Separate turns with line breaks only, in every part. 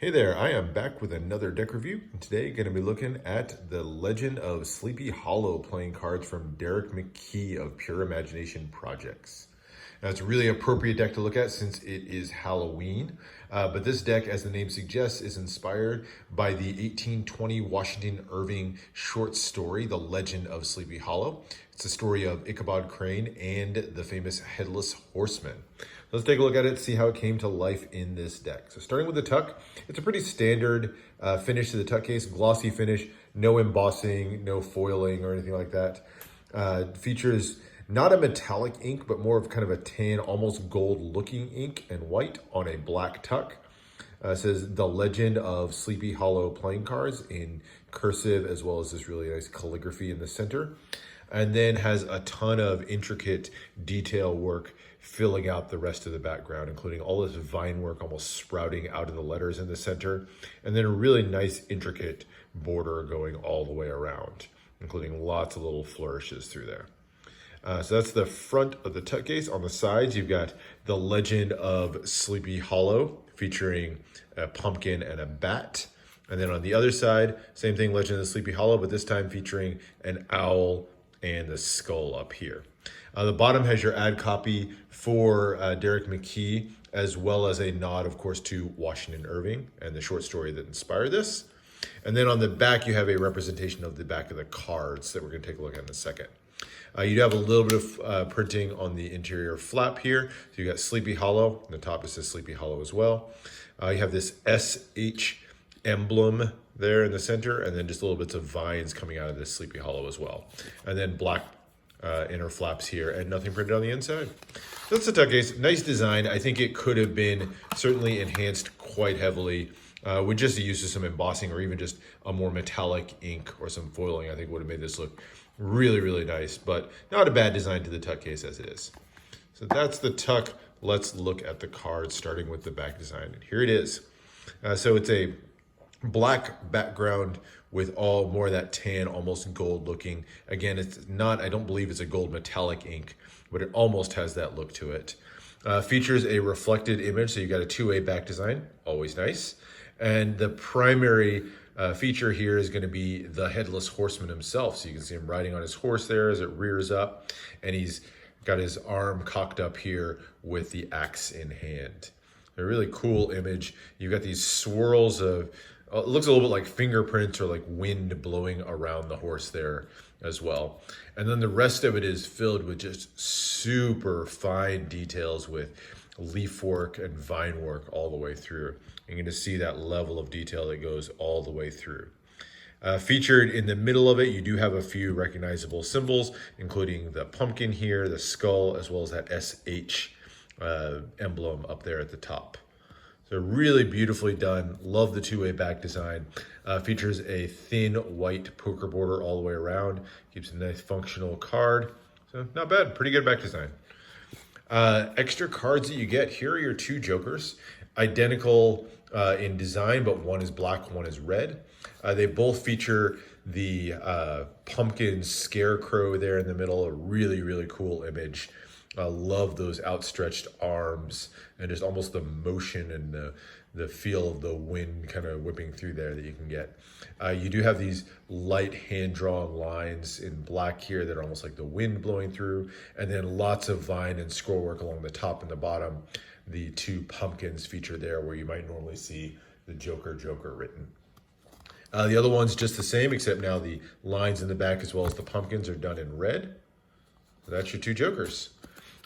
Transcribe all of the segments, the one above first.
Hey there, I am back with another deck review. And today, going to be looking at the Legend of Sleepy Hollow playing cards from Derek McKee of Pure Imagination Projects. Now, it's a really appropriate deck to look at since it is Halloween. But this deck, as the name suggests, is inspired by the 1820 Washington Irving short story, The Legend of Sleepy Hollow. It's the story of Ichabod Crane and the famous Headless Horseman. Let's take a look at it, see how it came to life in this deck. So starting with the tuck, it's a pretty standard finish to the tuck case, glossy finish, no embossing, no foiling or anything like that. Features not a metallic ink, but more of kind of a tan, almost gold looking ink and white on a black tuck. It says The Legend of Sleepy Hollow playing cards in cursive, as well as this really nice calligraphy in the center. And then has a ton of intricate detail work filling out the rest of the background, including all this vine work almost sprouting out of the letters in the center, and then a really nice intricate border going all the way around, including lots of little flourishes through there. So that's the front of the tuck case. On the sides, you've got The Legend of Sleepy Hollow, featuring a pumpkin and a bat. And then on the other side, same thing, Legend of Sleepy Hollow, but this time featuring an owl and the skull up here. The bottom has your ad copy for Derek McKee, as well as a nod, of course, to Washington Irving and the short story that inspired this. And then on the back, you have a representation of the back of the cards that we're going to take a look at in a second. You do have a little bit of printing on the interior flap here. So you got Sleepy Hollow, and the top it says Sleepy Hollow as well. You have this SH emblem there in the center, and then just little bits of vines coming out of this Sleepy Hollow as well. And then black inner flaps here, and nothing printed on the inside. So that's the tuck case. Nice design. I think it could have been certainly enhanced quite heavily with just the use of some embossing or even just a more metallic ink or some foiling. I think would have made this look really, really nice, but not a bad design to the tuck case as it is. So that's the tuck. Let's look at the cards, starting with the back design. And here it is. So it's a black background with all more of that tan, almost gold looking. Again, it's not, I don't believe it's a gold metallic ink, but it almost has that look to it. Features a reflected image, so you got a two-way back design, always nice. And the primary feature here is going to be the Headless Horseman himself. So you can see him riding on his horse there as it rears up, and he's got his arm cocked up here with the axe in hand. A really cool image. You've got these swirls of, it looks a little bit like fingerprints or like wind blowing around the horse there as well. And then the rest of it is filled with just super fine details with leaf work and vine work all the way through. You're going to see that level of detail that goes all the way through. Featured in the middle of it, you do have a few recognizable symbols, including the pumpkin here, the skull, as well as that SH emblem up there at the top. So really beautifully done. Love the two-way back design. Features a thin white poker border all the way around. Keeps a nice functional card. So not bad, pretty good back design. Extra cards that you get, here are your two jokers. Identical in design, but one is black, one is red. They both feature the pumpkin scarecrow there in the middle, a really, really cool image. I love those outstretched arms and just almost the motion and the feel of the wind kind of whipping through there that you can get. You do have these light hand-drawn lines in black here that are almost like the wind blowing through, and then lots of vine and scroll work along the top and the bottom. The two pumpkins feature there where you might normally see the Joker written. The other one's just the same, except now the lines in the back as well as the pumpkins are done in red. So that's your two jokers.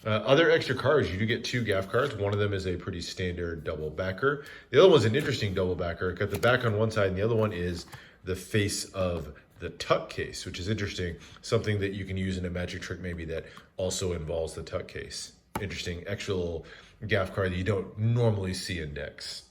Other extra cards, you do get two gaff cards. One of them is a pretty standard double backer. The other one's an interesting double backer. Got the back on one side, and the other one is the face of the tuck case, which is interesting. Something that you can use in a magic trick maybe that also involves the tuck case. Interesting extra little gaff card that you don't normally see in decks.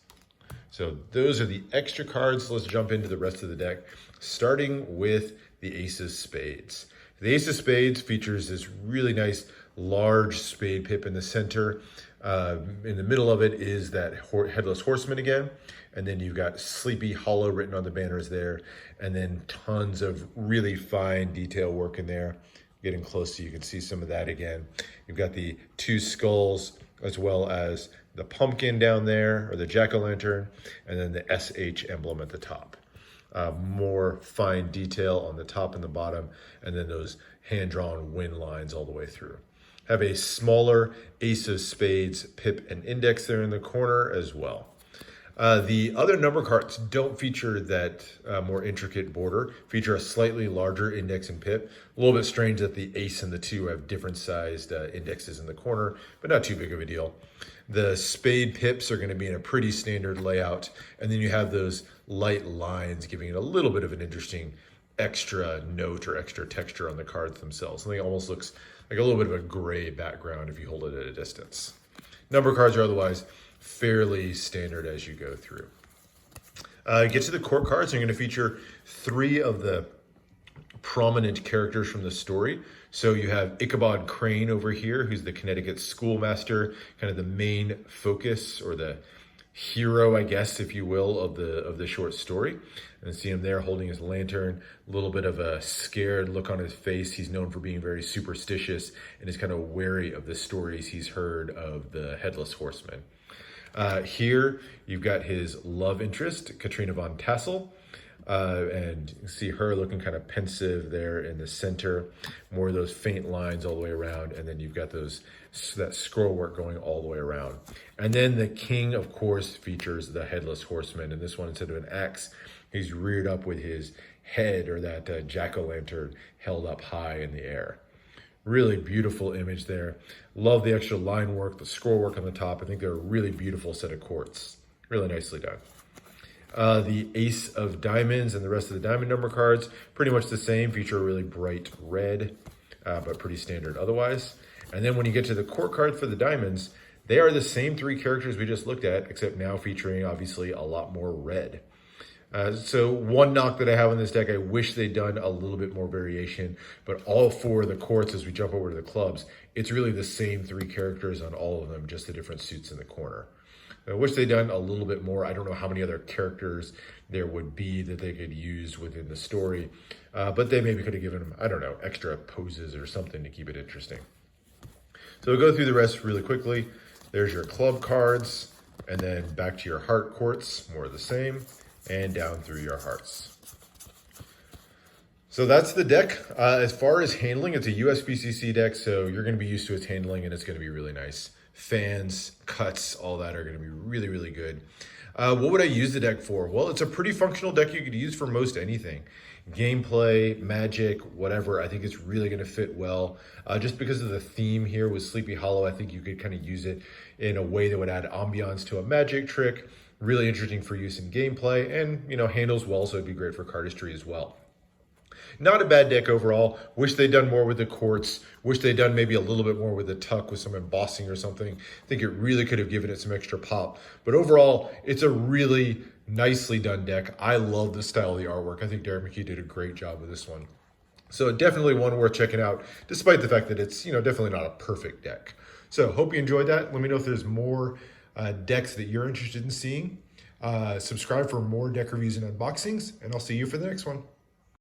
So those are the extra cards. Let's jump into the rest of the deck, starting with the Ace of Spades. The Ace of Spades features this really nice large spade pip in the center. In the middle of it is that Headless Horseman again. And then you've got Sleepy Hollow written on the banners there. And then tons of really fine detail work in there. Getting close so you can see some of that again. You've got the two skulls as well as the pumpkin down there, or the jack-o'-lantern, and then the SH emblem at the top. More fine detail on the top and the bottom, and then those hand-drawn win lines all the way through. Have a smaller ace of spades, pip, and index there in the corner as well. The other number cards don't feature that more intricate border, feature a slightly larger index and pip. A little bit strange that the ace and the 2 have different sized indexes in the corner, but not too big of a deal. The spade pips are going to be in a pretty standard layout, and then you have those light lines giving it a little bit of an interesting extra note or extra texture on the cards themselves. Something almost looks like a little bit of a gray background if you hold it at a distance. Number cards are otherwise fairly standard as you go through. Get to the court cards, and you're going to feature 3 of the prominent characters from the story. So you have Ichabod Crane over here, who's the Connecticut schoolmaster, kind of the main focus, or the hero, I guess, if you will, of the short story. And see him there holding his lantern, a little bit of a scared look on his face. He's known for being very superstitious and is kind of wary of the stories he's heard of the Headless Horseman. Here, you've got his love interest, Katrina von Tassel, and you see her looking kind of pensive there in the center, more of those faint lines all the way around, and then you've got that scroll work going all the way around. And then the king, of course, features the Headless Horseman, and this one, instead of an axe, he's reared up with his head, or that jack-o'-lantern held up high in the air. Really beautiful image there. Love the extra line work, the scroll work on the top. I think they're a really beautiful set of courts. Really nicely done. The Ace of Diamonds and the rest of the diamond number cards, pretty much the same. Feature a really bright red, but pretty standard otherwise. And then when you get to the court card for the diamonds, they are the same 3 characters we just looked at, except now featuring, obviously, a lot more red. So one knock that I have on this deck, I wish they'd done a little bit more variation, but all 4 of the courts, as we jump over to the clubs, it's really the same 3 characters on all of them, just the different suits in the corner. I wish they'd done a little bit more. I don't know how many other characters there would be that they could use within the story, but they maybe could have given them, I don't know, extra poses or something to keep it interesting. So we'll go through the rest really quickly. There's your club cards, and then back to your heart courts, more of the same, and down through your hearts. So that's the deck. As far as handling, it's a USBCC deck, so you're going to be used to its handling, and it's going to be really nice. Fans, cuts, all that are going to be really, really good. What would I use the deck for? Well, it's a pretty functional deck you could use for most anything. Gameplay, magic, whatever. I think it's really going to fit well. Just because of the theme here with Sleepy Hollow, I think you could kind of use it in a way that would add ambiance to a magic trick. Really interesting for use in gameplay, and handles well, so it'd be great for cardistry as well. Not a bad deck overall. Wish they'd done more with the courts. Wish they'd done maybe a little bit more with the tuck with some embossing or something. I think it really could have given it some extra pop. But overall, it's a really nicely done deck. I love the style of the artwork. I think Derek McKee did a great job with this one. So definitely one worth checking out, despite the fact that it's definitely not a perfect deck. So hope you enjoyed that. Let me know if there's more decks that you're interested in seeing. Subscribe for more deck reviews and unboxings, and I'll see you for the next one.